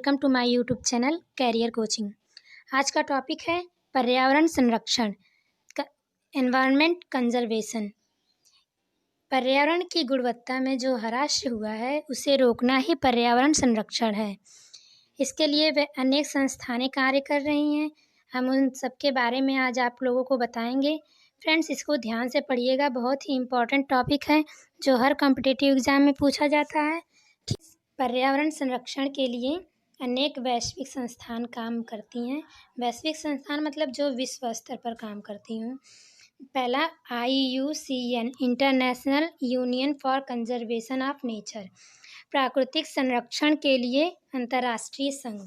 Welcome to my YouTube channel career coaching. आज का topic है पर्यावरण संरक्षण, एनवायरनमेंट कंजर्वेशन। पर्यावरण की गुणवत्ता में जो ह्रास हुआ है उसे रोकना ही पर्यावरण संरक्षण है। इसके लिए वे अनेक संस्थानें कार्य कर रही हैं। हम उन सब के बारे में आज आप लोगों को बताएंगे। फ्रेंड्स, इसको ध्यान से पढ़िएगा, बहुत ही इम्पोर्टेंट टॉपिक है जो हर कॉम्पिटिटिव एग्ज़ाम में पूछा जाता है। पर्यावरण संरक्षण के लिए अनेक वैश्विक संस्थान काम करती हैं। वैश्विक संस्थान मतलब जो विश्व स्तर पर काम करती हूँ। पहला IUCN, international union for conservation of nature, प्राकृतिक संरक्षण के लिए अंतर्राष्ट्रीय संघ।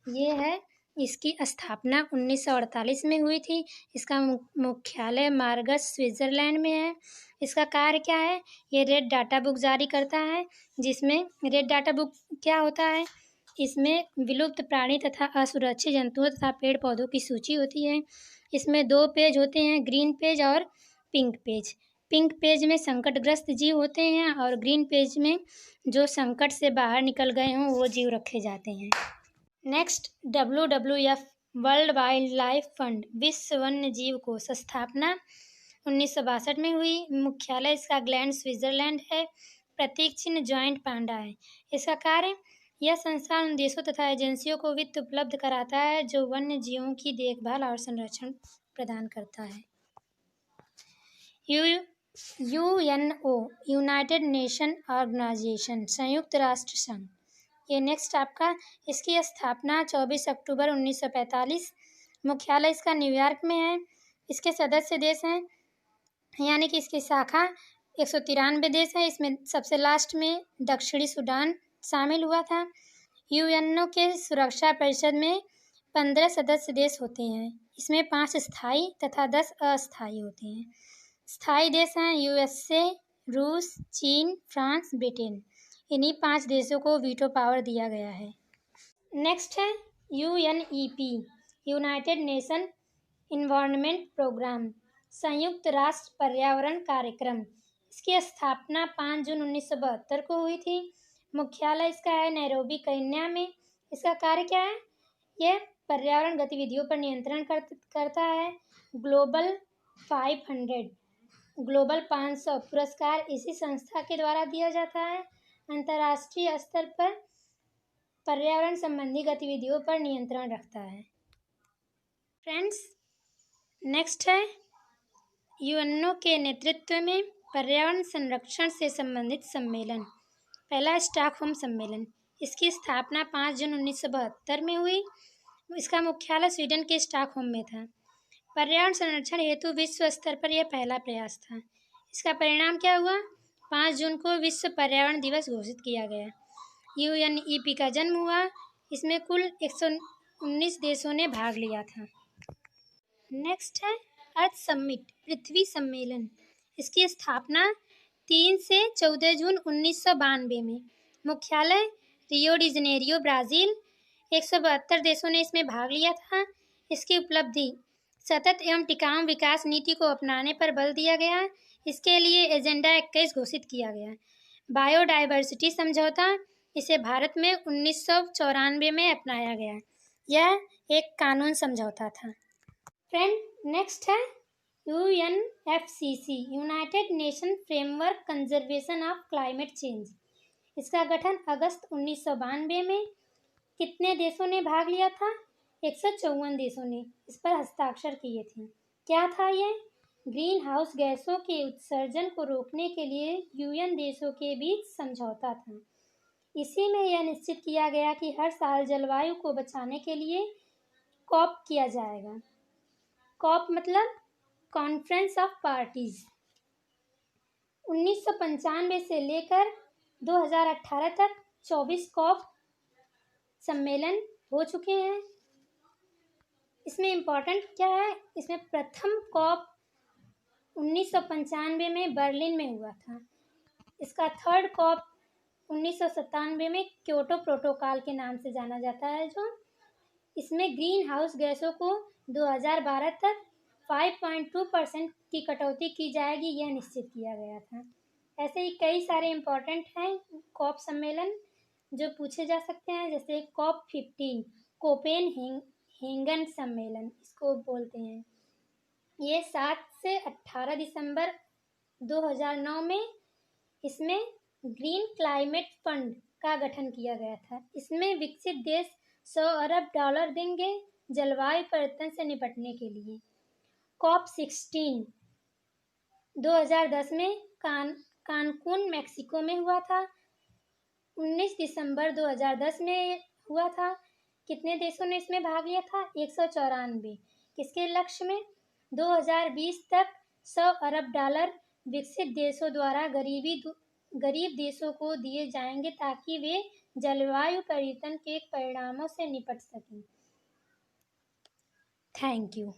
ये है, इसकी स्थापना 1948 में हुई थी। इसका मुख्यालय मार्गस, स्विट्ज़रलैंड में है। इसका कार्य क्या है? ये रेड डाटा बुक जारी करता है, जिसमें रेड डाटा बुक क्या होता है? इसमें विलुप्त प्राणी तथा असुरक्षित जंतुओं तथा पेड़ पौधों की सूची होती है। इसमें 2 पेज होते हैं, ग्रीन पेज और पिंक पेज। पिंक पेज में संकटग्रस्त जीव होते हैं और ग्रीन पेज में जो संकट से बाहर निकल गए हों वो जीव रखे जाते हैं। Next, WWF, world wild life fund, विश्व वन्य जीव कोष, स्थापना 1962 में हुई। मुख्यालय इसका ग्लैंड, स्विट्ज़रलैंड है। प्रतीक चिन्ह जॉइंट पांडा है। इसका कार्य, यह संस्थान उन देशों तथा एजेंसियों को वित्त उपलब्ध कराता है जो वन्य जीवों की देखभाल और संरक्षण प्रदान करता है। UNO, यूनाइटेड नेशन ऑर्गेनाइजेशन, संयुक्त राष्ट्र संघ। ये नेक्स्ट आपका, इसकी स्थापना 24 अक्टूबर 1945। मुख्यालय इसका न्यूयॉर्क में है। इसके सदस्य देश हैं, यानी कि इसकी शाखा 193 देश है। इसमें सबसे लास्ट में दक्षिणी सूडान शामिल हुआ था। UNO के सुरक्षा परिषद में 15 सदस्य देश होते हैं। इसमें 5 स्थायी तथा 10 अस्थायी होते हैं। स्थायी देश हैं USA, रूस, चीन, फ्रांस, ब्रिटेन। इन्हीं 5 देशों को वीटो पावर दिया गया है। नेक्स्ट है UNEP, united nation environment programme, संयुक्त राष्ट्र पर्यावरण कार्यक्रम। इसकी स्थापना 5 जून 1972 को हुई थी। मुख्यालय इसका है नैरोबी, केन्या में। इसका कार्य क्या है? यह पर्यावरण गतिविधियों पर नियंत्रण करता है। ग्लोबल 500 पुरस्कार इसी संस्था के द्वारा दिया जाता है। अंतर्राष्ट्रीय स्तर पर पर्यावरण संबंधी गतिविधियों पर नियंत्रण रखता है। फ्रेंड्स, नेक्स्ट है UNO के नेतृत्व में पर्यावरण संरक्षण से संबंधित सम्मेलन। पहला स्टॉकहोम सम्मेलन। इसकी स्थापना 5 जून 1972 में हुई। इसका मुख्यालय स्वीडन के स्टॉकहोम में था। पर्यावरण संरक्षण हेतु विश्व स्तर पर यह पहला प्रयास था। इसका परिणाम क्या हुआ? 5 जून को विश्व पर्यावरण दिवस घोषित किया गया। UNEP का जन्म हुआ। इसमें कुल 119 देशों ने भाग लिया था। नेक्स्ट है अर्थ समिट, पृथ्वी सम्मेलन। इसकी स्थापना 3 से 14 जून 1992 में। मुख्यालय रियो डी जनेरियो, ब्राज़ील। 172 देशों ने इसमें भाग लिया था। इसकी उपलब्धि, सतत एवं टिकाऊ विकास नीति को अपनाने पर बल दिया गया। इसके लिए एजेंडा 21 घोषित किया गया। बायोडाइवर्सिटी समझौता, इसे भारत में 1994 में अपनाया गया। यह एक कानून समझौता था। फ्रेंड, नेक्स्ट है UNFCCC, United nation framework conservation of climate change. इसका गठन अगस्त 1992 में। कितने देशों ने भाग लिया था? 154 देशों ने इस पर हस्ताक्षर किए थे। क्या था ये? ग्रीन हाउस गैसों के उत्सर्जन को रोकने के लिए UN देशों के बीच समझौता था। इसी में यह निश्चित किया गया कि हर साल जलवायु को बचाने के लिए COP किया जाएगा। COP मतलब कॉन्फ्रेंस ऑफ पार्टीज। 1995 से लेकर 2018 तक 24 COP सम्मेलन हो चुके हैं। इसमें इम्पोर्टेंट क्या है? इसमें प्रथम COP 1995 में बर्लिन में हुआ था। इसका थर्ड COP 1997 में क्योटो प्रोटोकॉल के नाम से जाना जाता है। जो इसमें ग्रीन हाउस गैसों को 2012 तक 5.2% की कटौती की जाएगी, यह निश्चित किया गया था। ऐसे ही कई सारे इम्पोर्टेंट हैं COP सम्मेलन। जो पूछे जा सकते हैं, जैसे COP15 कोपेनहेगन सम्मेलन इसको बोलते हैं। ये 7 से 18 दिसंबर 2009 में इसमें ग्रीन क्लाइमेट फंड का गठन किया गया था। इसमें विकसित देश $100 अरब देंगे जलवायु परिवर्तन से निपटने के लिए। COP16 2010 में कानकुन मैक्सिको में हुआ था। 19 दिसंबर 2010 में हुआ था। कितने देशों ने इसमें भाग लिया था? 194। किसके लक्ष्य में? 2020 तक $100 अरब विकसित देशों द्वारा गरीब देशों को दिए जाएंगे ताकि वे जलवायु परिवर्तन के परिणामों से निपट सकें। Thank you.